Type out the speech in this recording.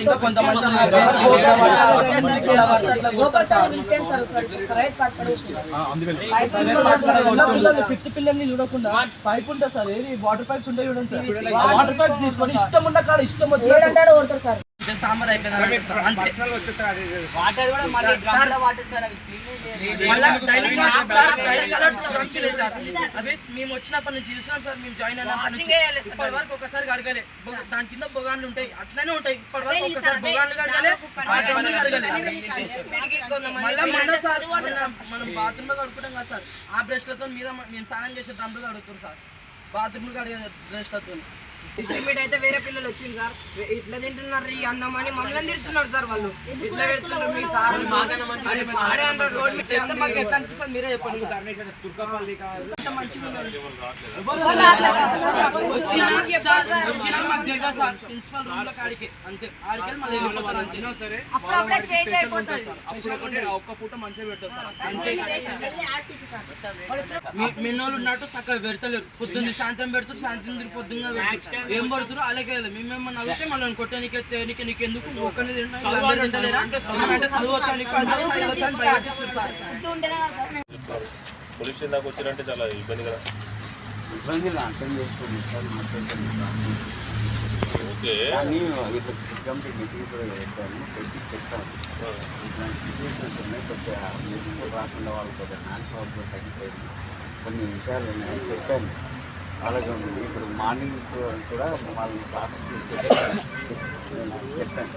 ఇంకా కొంతమంది ఫిఫ్త్ పిల్లల్ని చూడకుండా పైప్ ఉంటుంది సార్, ఏది వాటర్ పైప్స్ ఉంటాయి చూడండి సార్, వాటర్ పైప్స్ తీసుకొని ఇష్టం ఉన్న కాడ ఇష్టం వచ్చి సార్ సాంబార్ అయిపోయింది. అవి మేము వచ్చినప్పటి నుంచి చూస్తున్నాం సార్, మేము జాయిన్ అయినప్పటి నుంచి ఇప్పటి వరకు ఒకసారి గడగలే. దాని కింద బొగాన్లు ఉంటాయి, అట్లనే ఉంటాయి. ఇప్పటి వరకు ఒకసారి బొగాన్లు గడగలే, మళ్ళీ మొన్న సార్ మనం బాత్రూమ్ లో కడుకుంటాం కదా సార్, ఆ బ్రష్లతో మీద నేను స్నానం చేసే డ్రమ్లు కడుగుతారు సార్, బాత్రూమ్లు కడిగే బ్రష్లతో. ఎస్టిమేట్ అయితే వేరే పిల్లలు వచ్చింది సార్, ఇట్లా తింటున్నారు ఈ అన్నం అని మమ్మల్ని తిడుతున్నారు సార్. వాళ్ళు ఇట్లా పెడుతున్నారు మీ సార్ ఎట్లా అనిపిస్తుంది మీరే చెప్పండి. ప్రిన్సిపల్ రూమ్ లో కాడికి అంతే, ఆడికి మళ్ళీ వెళ్ళిపోతారు సరే. ఒక్క పూట మంచిగా పెడతారు సార్ అంతే. మెన్నోళ్ళు ఉన్నట్టు చక్కగా పెడతలేరు, పొద్దున్న సాయంత్రం పెడతారు, సాయంత్రం తిరిగి పొద్దున్న పెడతారు. ఏం పడుతున్నారు అలాగే మేమేమన్నా అడిగితే మళ్ళీ కొట్టే నీకు ఎందుకు ఒక్కరిని పోలీస్ స్టేషన్ దాకా వచ్చారంటే చాలా ఇబ్బంది కదా. ఇబ్బంది అర్థం చేసుకోండి సార్, ఓకే కానీ ఇట్లా కంప్లీట్ మీటింగ్ కూడా పెట్టాను, పెట్టి చెప్తాను ఇట్లాంటి సిచ్యువేషన్స్ ఉన్నాయి. కొద్దిగా నేర్చుకోవడం రాకుండా వాళ్ళు కొద్దిగా నాన్ పవర్తో తగ్గిపోయింది, కొన్ని విషయాలు నేను చెప్పాను. అలాగే ఇప్పుడు మార్నింగ్ కూడా వాళ్ళని క్లాస్కి తీసుకెళ్ళి చెప్పాను.